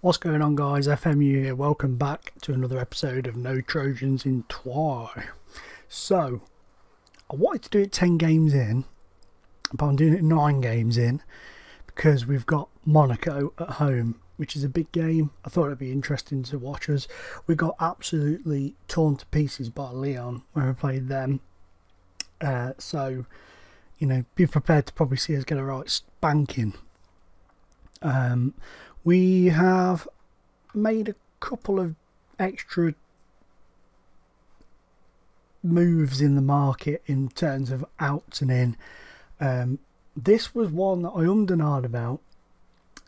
What's going on, guys? FMU here. Welcome back to another episode of No Trojans in Twi. So, I wanted to do it 10 games in, but I'm doing it 9 games in because we've got Monaco at home, which is a big game. I thought it'd be interesting to watch us. We got absolutely torn to pieces by Lyon when we played them. So, you know, be prepared to probably see us get a right spanking. We have made a couple of extra moves in the market in terms of outs and in. This was one that I ummed and ahed about,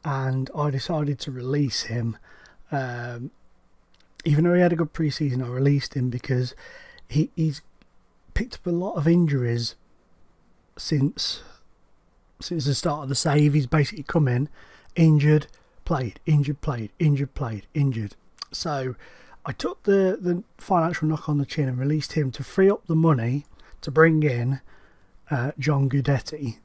and I decided to release him. Even though he had a good pre-season, I released him because he's picked up a lot of injuries since the start of the save. He's basically come in injured, played, injured, played, injured, played, injured. So I took the financial knock on the chin and released him to free up the money to bring in John Guidetti,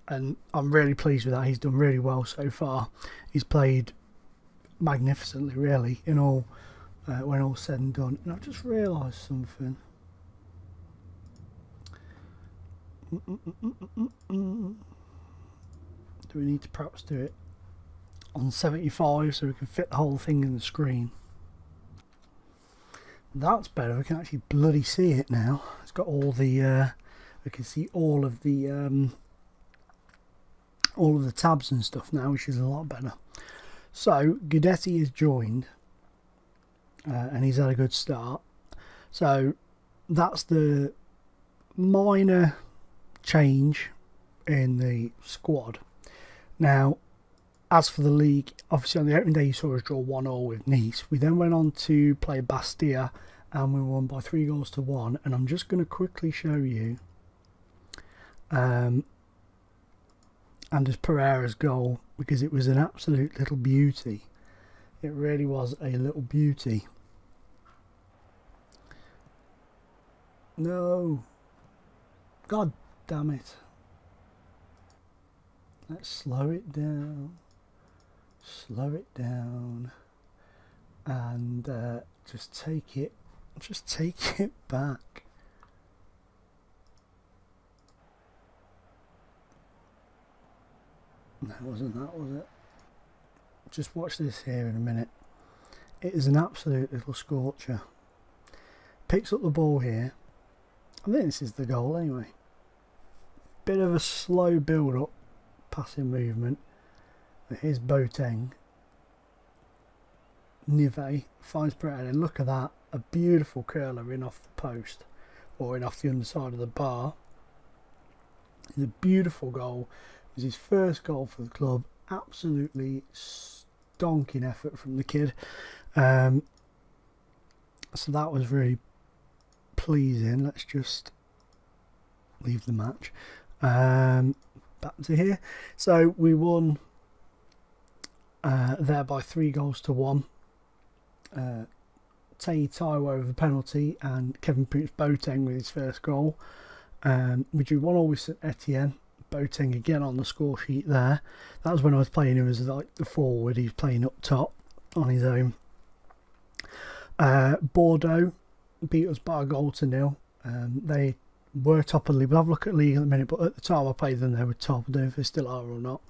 and I'm really pleased with that. He's done really well so far. He's played magnificently, really, in all when all's said and done. And I've just realised something. Do we need to perhaps do it on 75 so we can fit the whole thing in the screen? That's better. We can actually bloody see it now. It's got all the we can see all of the tabs and stuff now, which is a lot better. So Guidetti is joined, and he's had a good start. So that's the minor change in the squad. Now, as for the league, obviously on the opening day you saw us draw 1-1 with Nice. We then went on to play Bastia and we won by 3-1, and I'm just going to quickly show you Anders Pereira's goal, because it was an absolute little beauty. It really was a little beauty. No, god damn it. Let's slow it down, and just take it back. No, it wasn't that, was it? Just watch this here in a minute. It is an absolute little scorcher. Picks up the ball here. I think this is the goal anyway. Bit of a slow build up, passing movement. But here's Boateng. Nive finds Pereira, and look at that. A beautiful curler in off the post, or in off the underside of the bar. It's a beautiful goal. It was his first goal for the club. Absolutely stonking effort from the kid. So that was really pleasing. Let's just leave the match. Back to here. So we won there by 3-1. Tay Taiwo with a penalty and Kevin Poots Boateng with his first goal. We drew 1-1 with St Etienne. Boateng again on the score sheet there. That was when I was playing him as like the forward. He's playing up top on his own. Bordeaux beat us by 1-0. They were top of the league. We'll have a look at the league in a minute, but at the time I played them, they were top. I don't know if they still are or not.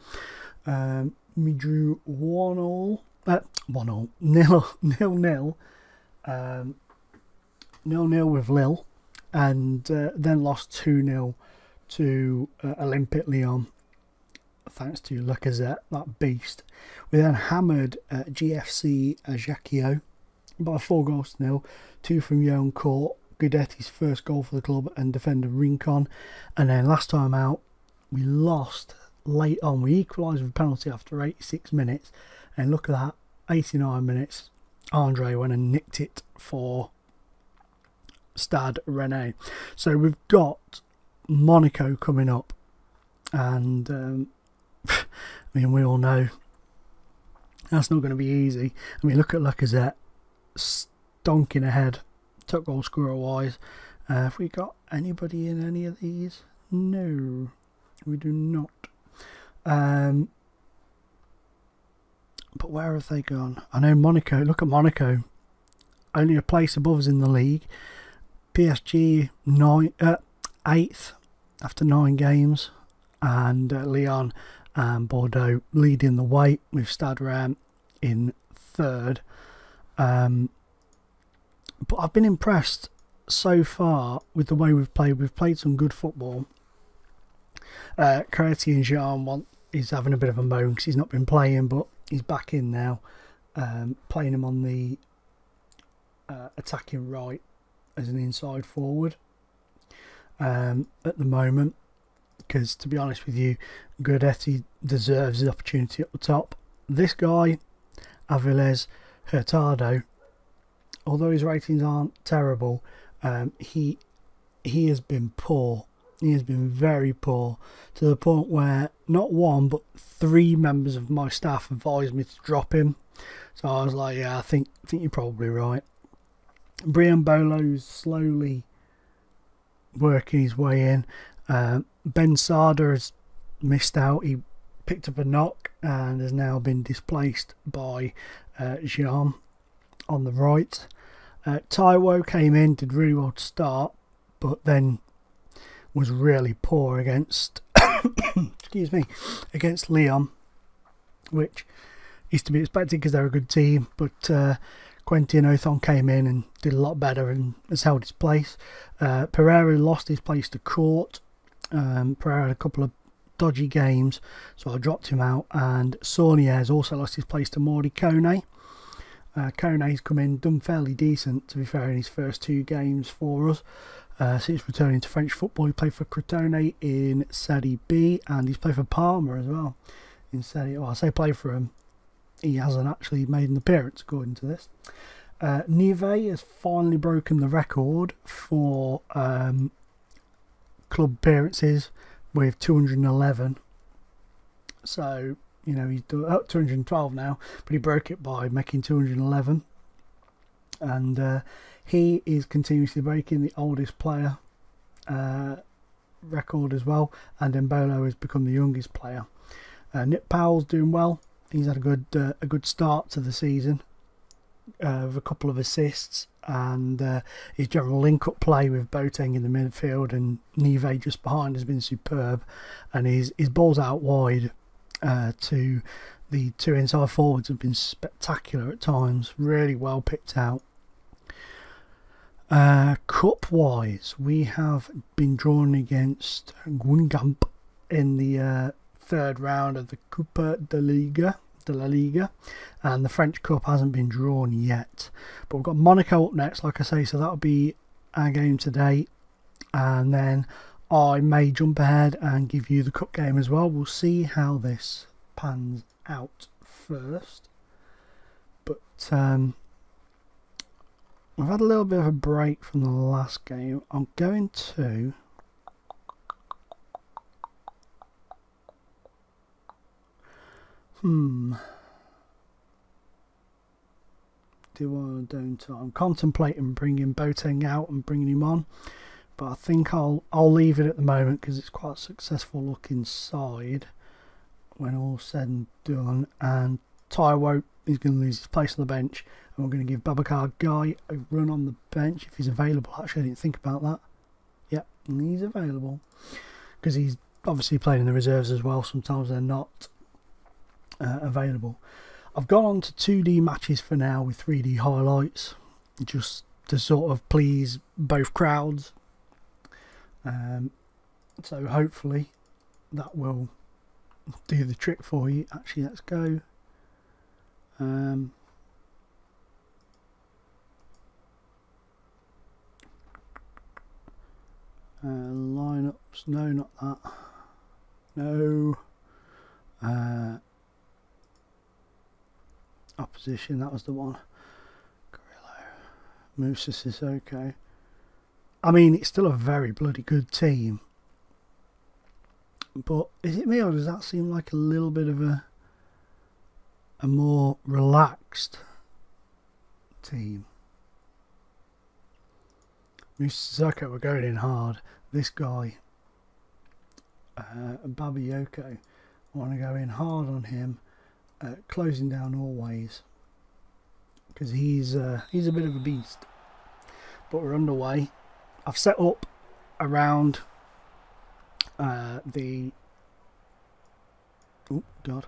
We drew 0-0, 0-0 with Lille, and then lost 2-0 to Olympique Lyon, thanks to Lacazette, that beast. We then hammered GFC Ajaccio by 4-0, 2 from Johan Court, Guidetti's first goal for the club, and defender Rincon. And then last time out we lost late on. We equalised with a penalty after 86 minutes, and look at that, 89 minutes Andre went and nicked it for Stade Rennais. So we've got Monaco coming up, and I mean, we all know that's not going to be easy. I mean, look at Lacazette stonking ahead, top goal scorer wise. Have we got anybody in any of these? No, we do not. But where have they gone? I know Monaco. Look at Monaco. Only a place above us in the league. PSG 8th after 9 games. And Lyon and Bordeaux leading the way with Stade Reims in 3rd. But I've been impressed so far with the way we've played. We've played some good football. Chrétien Jean is having a bit of a moan because he's not been playing, but he's back in now. Playing him on the attacking right as an inside forward at the moment. Because to be honest with you, Guidetti deserves the opportunity up the top. This guy, Avilés Hurtado, although his ratings aren't terrible, he has been poor. He has been very poor, to the point where not 1 but 3 members of my staff advised me to drop him. So I was like, yeah, I think you're probably right. Brian Bolo's slowly working his way in. Ben Sada has missed out. He picked up a knock and has now been displaced by Jean on the right. Taiwo came in, did really well to start, but then was really poor against excuse me, against Lyon, which is to be expected because they're a good team. But Quentin Othon came in and did a lot better and has held his place. Pereira lost his place to Court. Pereira had a couple of dodgy games, so I dropped him out. And Saunier has also lost his place to Mordi Kone. Kone's come in, done fairly decent, to be fair, in his first 2 games for us. Since returning to French football, he played for Crotone in Serie B, and he's played for Parma as well in Serie. Well, I say play for him. He hasn't actually made an appearance, according to this. Nive has finally broken the record for club appearances with 211. So, you know, he's 212 now, but he broke it by making 211. And he is continuously breaking the oldest player record as well. And Mbolo has become the youngest player. Nick Powell's doing well. He's had a good start to the season with a couple of assists, and his general link-up play with Boateng in the midfield and Nive just behind has been superb. And his balls out wide to the 2 inside forwards have been spectacular at times. Really well picked out. Cup wise, we have been drawn against Guingamp in the 3rd round of the Coupe de la Liga, and the French Cup hasn't been drawn yet. But we've got Monaco up next, like I say, so that'll be our game today. And then I may jump ahead and give you the Cup game as well. We'll see how this pans out first. But we've had a little bit of a break from the last game. I'm going to I'm contemplating bringing Boateng out and bringing him on, but I think I'll leave it at the moment because it's quite a successful looking side when all's said and done. And Taiwo is going to lose his place on the bench, and we're going to give Babacar Guy a run on the bench if he's available. Actually, I didn't think about that. Yep, he's available because he's obviously playing in the reserves as well. Sometimes they're not available. I've gone on to 2D matches for now with 3D highlights, just to sort of please both crowds. So hopefully that will do the trick for you. Actually, let's go. Lineups, no, not that. No. Opposition, that was the one. Grillo. Moussa is okay. I mean, it's still a very bloody good team. But is it me, or does that seem like a little bit of a more relaxed team? Moussa, we're going in hard. This guy, Babayoko, I want to go in hard on him. closing down always, because he's a bit of a beast. But we're underway. I've set up around the... Oh God!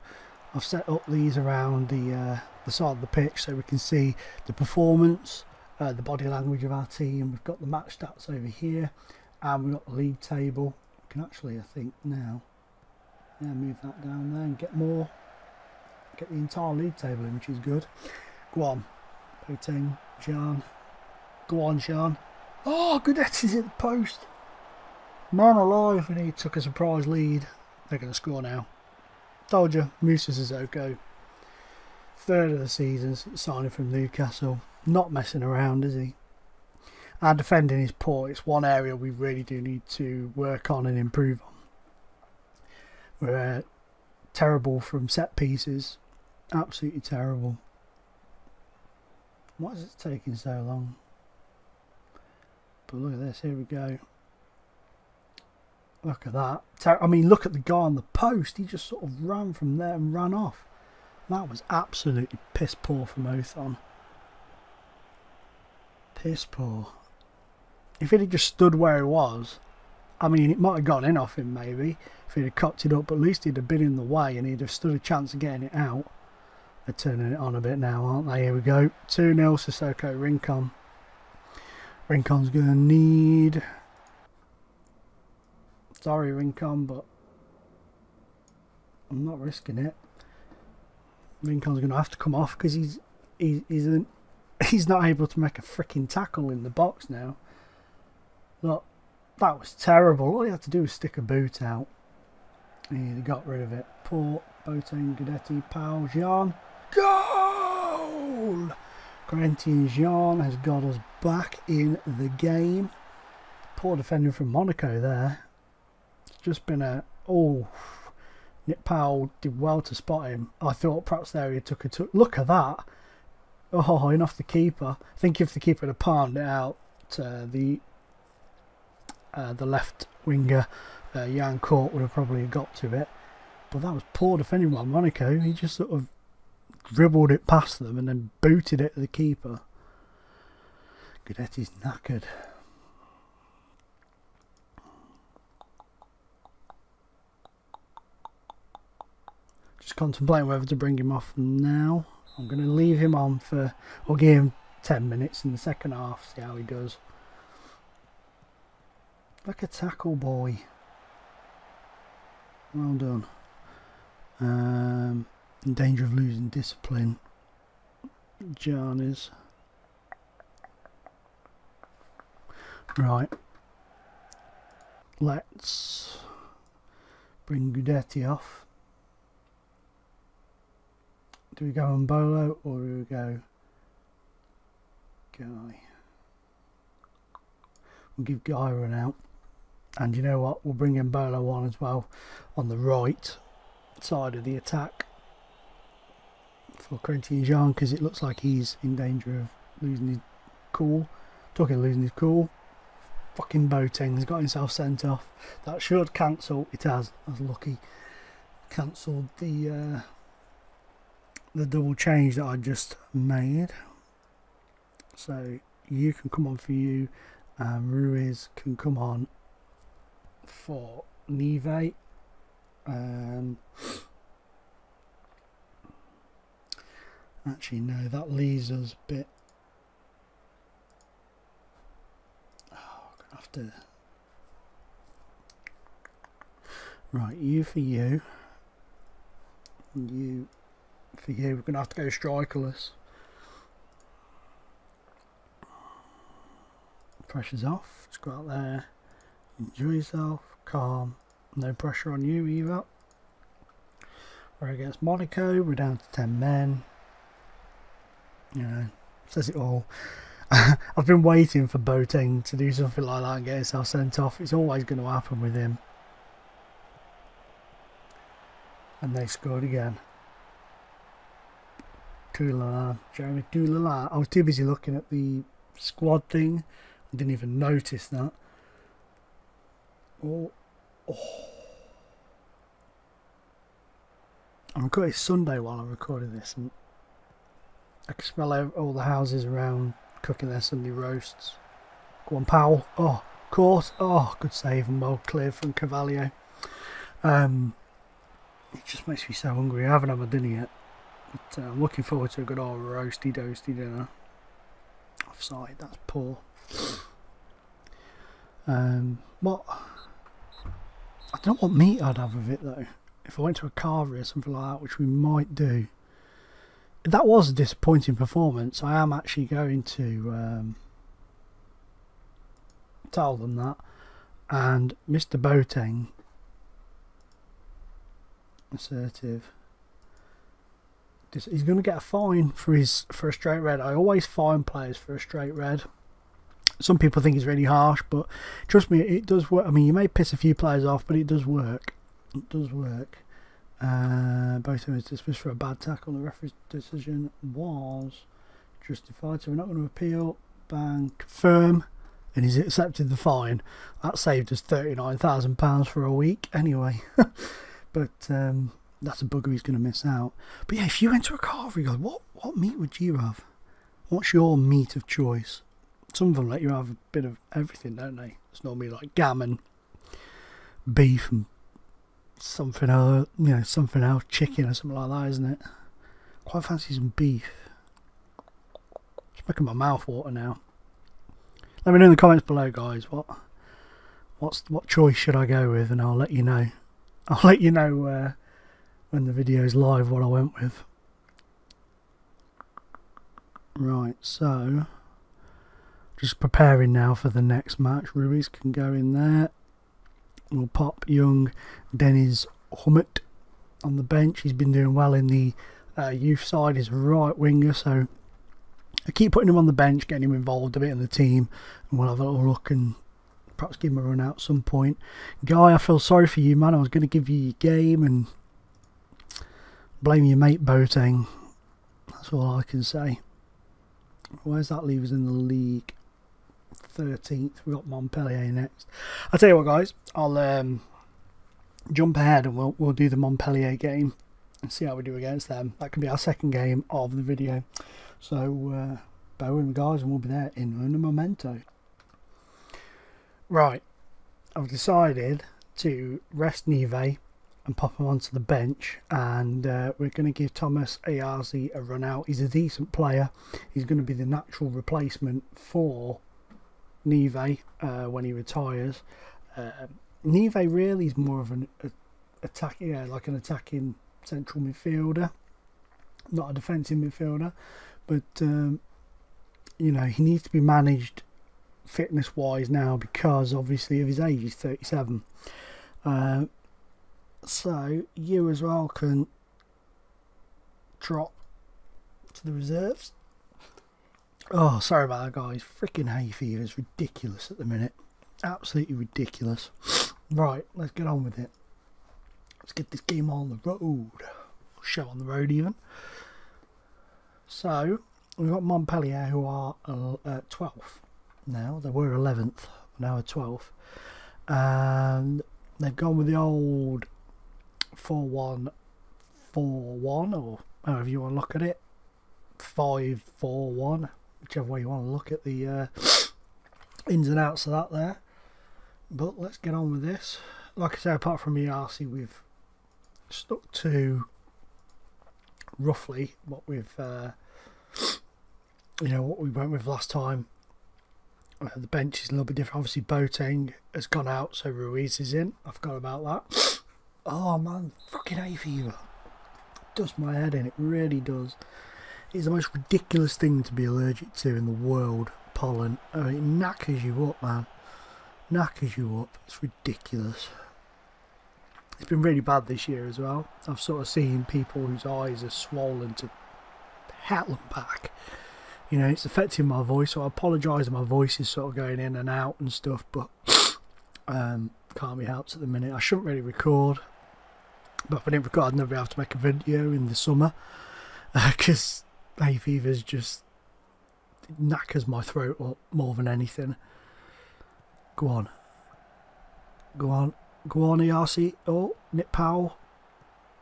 I've set up these around the side of the pitch so we can see the performance, the body language of our team. We've got the match stats over here, and we've got the league table. We can actually, I think now, yeah, move that down there and get more. Get the entire league table in, which is good. Go on, Boateng, Jean. Go on, Sean. Oh, Guidetti's at the post. Man alive, and he took a surprise lead. They're going to score now. Told you, Musa Sissoko. Third of the season, signing from Newcastle. Not messing around, is he? Our defending is poor. It's one area we really do need to work on and improve on. We're terrible from set pieces. Absolutely terrible. Why is it taking so long? But look at this, here we go. Look at that. I mean, look at the guy on the post. He just sort of ran from there and ran off. That was absolutely piss poor from Othon. Piss poor. If it had just stood where it was, I mean, it might have gone in off him maybe, if he'd have cocked it up, but at least he'd have been in the way and he'd have stood a chance of getting it out. They're turning it on a bit now, aren't they? Here we go. 2-0 Sissoko Rincon. Rincon's going to need... Sorry, Rincon, but I'm not risking it. Rincon's going to have to come off because he's not able to make a freaking tackle in the box now. Look, that was terrible. All he had to do was stick a boot out. And he got rid of it. Poor Boateng, Guidetti, Pau, Jean. Goal! Corinthian Jean has got us back in the game. Poor defender from Monaco there. It's just been a... Oh, Nick Powell did well to spot him. I thought perhaps there he took a... Look at that. Oh, in off the keeper. I think if the keeper had palmed it out, the left winger, Jan Court, would have probably got to it. But that was poor defending by Monaco. He just sort of dribbled it past them and then booted it to the keeper. Guidetti's knackered. Just contemplating whether to bring him off now. I'm going to leave him on for... I'll give him 10 minutes in the second half, see how he does. Like a tackle, boy. Well done. In danger of losing discipline. John is. Right. Let's bring Guidetti off. Do we go on Bolo or do we go Guy? We'll give Guy a run out. And you know what? We'll bring in Bolo on as well on the right side of the attack for Corinthian Jean, because it looks like he's in danger of losing his cool. Talking of losing his cool, fucking Boateng's got himself sent off. That should cancel. It has. I was lucky. Cancelled the double change that I just made. So you can come on for you, and Ruiz can come on for Neve. Actually no, that leaves us a bit... Oh, I'm gonna have to... Right, you for you. And you for you. We're gonna have to go strikerless. Pressure's off. Let's go out there. Enjoy yourself. Calm. No pressure on you either. We're against Monaco. We're down to 10 men. You know, says it all. I've been waiting for Boateng to do something like that and get himself sent off. It's always going to happen with him. And they scored again. Toulala, Jeremy Toulala. I was too busy looking at the squad thing. I didn't even notice that. Oh. Oh. I'm recording Sunday while I'm recording this, and I can smell all the houses around cooking their Sunday roasts. Go on, Powell. Oh, caught. Oh, good save and well cleared from Cavalier. It just makes me so hungry. I haven't had my dinner yet, but I'm looking forward to a good old roasty doasty dinner. Offside, that's poor. What? I don't know what meat I'd have with it though. If I went to a carvery or something like that, which we might do. That was a disappointing performance. I am actually going to tell them that. And Mr. Boateng, assertive, he's going to get a fine for a straight red. I always fine players for a straight red. Some people think it's really harsh, but trust me, it does work. I mean, you may piss a few players off, but it does work. It does work. Boateng was dismissed for a bad tackle. The referee's decision was justified, so we're not going to appeal. Bang, confirm, and he's accepted the fine. That saved us £39,000 for a week anyway. But that's a bugger he's going to miss out. But yeah, if you went to a carvery, guys, what meat would you have? What's your meat of choice? Some of them let you have a bit of everything, don't they? It's normally like gammon, beef, and something other, you know, something else, chicken or something like that, isn't it? Quite fancy some beef. It's making my mouth water now. Let me know in the comments below, guys. What choice should I go with, and I'll let you know. I'll let you know when the video is live what I went with. Right, so just preparing now for the next match. Ruiz can go in there. We'll pop young Dennis Hummett on the bench. He's been doing well in the youth side. He's a right winger, so I keep putting him on the bench, getting him involved a bit in the team, and we'll have a little look and perhaps give him a run out at some point. Guy, I feel sorry for you, man. I was going to give you your game and blame your mate Boateng. That's all I can say. Where's that leave us in the league? 13th. We've got Monpellier next. I'll tell you what, guys, I'll jump ahead and we'll do the Monpellier game and see how we do against them. That can be our second game of the video, so bear with me, guys, and we'll be there in a momento. Right, I've decided to rest Nive and pop him onto the bench, and we're going to give Thomas Ayarzi a run out. He's a decent player. He's going to be the natural replacement for Nive when he retires. Nive really is more of an like an attacking central midfielder, not a defensive midfielder, but you know, he needs to be managed fitness wise now because obviously of his age. He's 37. So you as well can drop to the reserves. Oh, sorry about that, guys. Freaking hay fever is ridiculous at the minute. Absolutely ridiculous. Right, let's get on with it. Let's get this game on the road. Show on the road even. So we've got Montpellier, who are 12th now. They were 11th, now are 12th. And they've gone with the old 4-1-4-1, or however you want to look at it. 5-4-1, whichever way you want to look at the ins and outs of that there. But let's get on with this. Like I say, apart from ERC, we've stuck to roughly what we've you know, what we went with last time. The bench is a little bit different. Obviously Boateng has gone out, so Ruiz is in. I forgot about that. Oh man, fucking hay fever. It does my head in, it really does. It's the most ridiculous thing to be allergic to in the world, pollen. I mean, it knackers you up, man. Knackers you up. It's ridiculous. It's been really bad this year as well. I've sort of seen people whose eyes are swollen to hell and back. You know, it's affecting my voice, so I apologise. My voice is sort of going in and out and stuff, but can't be helped at the minute. I shouldn't really record, but if I didn't record, I'd never be able to make a video in the summer because hay fever's just knackers my throat up more than anything. Go on. Go on. Go on, ERC. Oh, Nick Powell.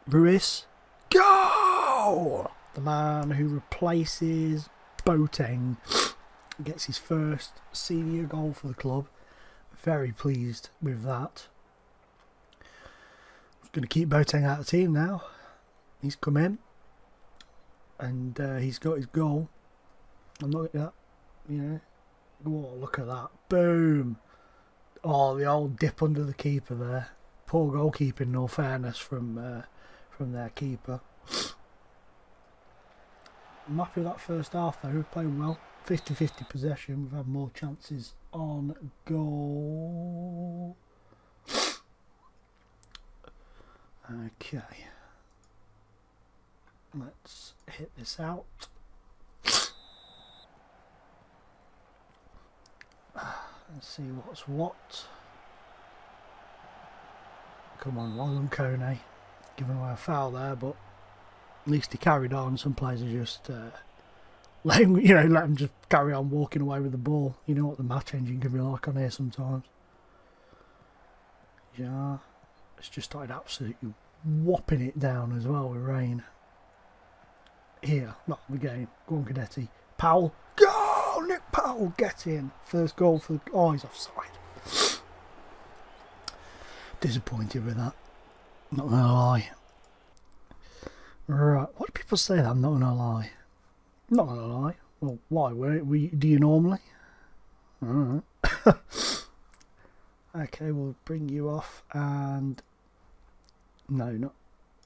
Ruiz. Goal! The man who replaces Boateng gets his first senior goal for the club. Very pleased with that. Going to keep Boateng out of the team now. He's come in and he's got his goal. I'm not at that, you know. Oh, look at that! Boom! Oh, the old dip under the keeper there. Poor goalkeeping, in all fairness, from their keeper. I'm happy with that first half though. We're playing well. 50-50 possession. We've had more chances on goal. Okay. Let's hit this out. Let's see what's what. Come on, well done, Kone. Giving away a foul there, but at least he carried on. Some players are just let him just carry on walking away with the ball. You know what the match engine can be like on here sometimes. Yeah, it's just started absolutely whopping it down as well with rain. Here, not the game. Go on, Cadetti. Powell. Go! Nick Powell, get in. First goal for the... Oh, he's offside. Disappointed with that. Not gonna lie. Right, what do people say that I'm not gonna lie? Not gonna lie. Well, why? Do you normally? Alright. Okay, we'll bring you off and... No,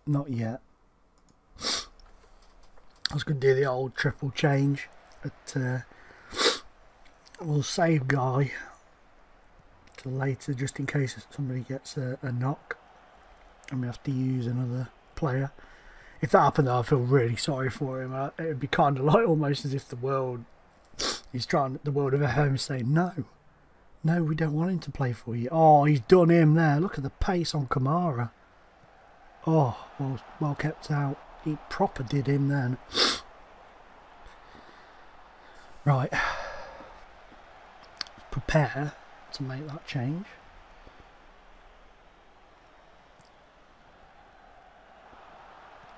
not yet. I was going to do the old triple change, but we'll save Guy till later just in case somebody gets a knock and we have to use another player. If that happened, I feel really sorry for him. It would be kind of like almost as if the world of FM is saying no, we don't want him to play for you. Oh, he's done him there. Look at the pace on Kamara. Oh, well kept out. He proper did him then. Right. Prepare to make that change.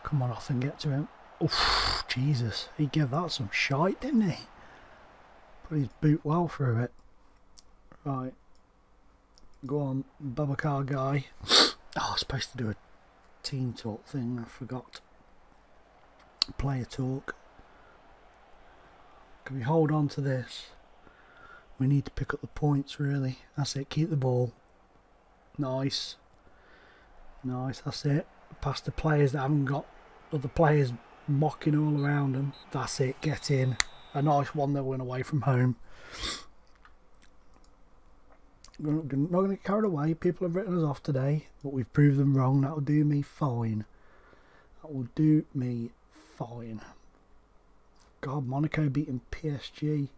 Come on off and get to him. Oh, Jesus. He gave that some shite, didn't he? Put his boot well through it. Right. Go on, Babacar guy. Oh, I was supposed to do a team talk thing. I forgot. Player talk. Can we hold on to this? We need to pick up the points, really. That's it. Keep the ball. Nice. Nice, that's it. Past the players that haven't got other players mocking all around them. That's it. Get in. A nice 1-0 win away from home. Not going to get carried away. People have written us off today, but we've proved them wrong. That will do me fine. That will do me fine. God, Monaco beating PSG.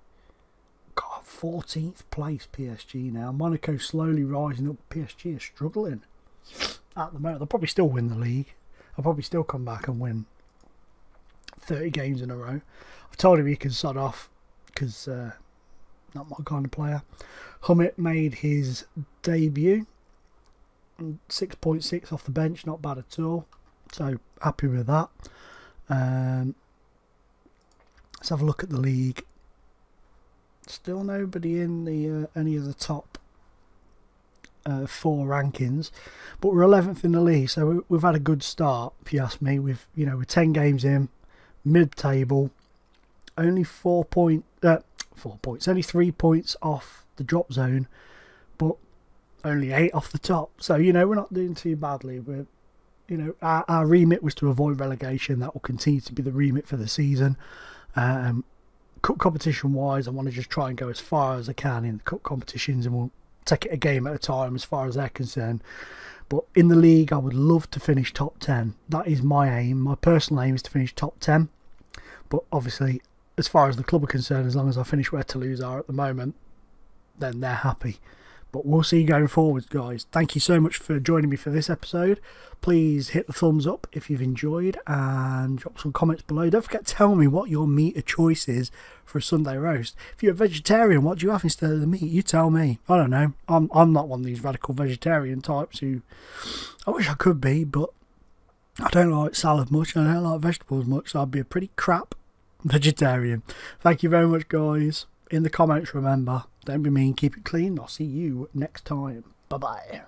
God, 14th place PSG now. Monaco slowly rising up. PSG is struggling at the moment. They'll probably still win the league. I'll probably still come back and win 30 games in a row. I've told him he can sod off because not my kind of player. Hummett made his debut. 6.6 off the bench, not bad at all. So happy with that. Let's have a look at the league. Still nobody in the any of the top 4 rankings, but we're 11th in the league, so we've had a good start. If you ask me, we're 10 games in, mid-table, only 4 points, only 3 points off the drop zone, but only 8 off the top. So we're not doing too badly. We're our remit was to avoid relegation. That will continue to be the remit for the season. Cup competition wise, I want to just try and go as far as I can in the cup competitions, and we'll take it a game at a time as far as they're concerned. But in the league, I would love to finish top 10. That is my aim. My personal aim is to finish top 10. But obviously, as far as the club are concerned, as long as I finish where Toulouse are at the moment, then they're happy. But we'll see going forwards, guys. Thank you so much for joining me for this episode. Please hit the thumbs up if you've enjoyed and drop some comments below. Don't forget to tell me what your meat of choice is for a Sunday roast. If you're a vegetarian, what do you have instead of the meat? You tell me. I don't know. I'm not one of these radical vegetarian types who... I wish I could be, but I don't like salad much, and I don't like vegetables much, so I'd be a pretty crap vegetarian. Thank you very much, guys. In the comments, remember, don't be mean, keep it clean. I'll see you next time. Bye-bye.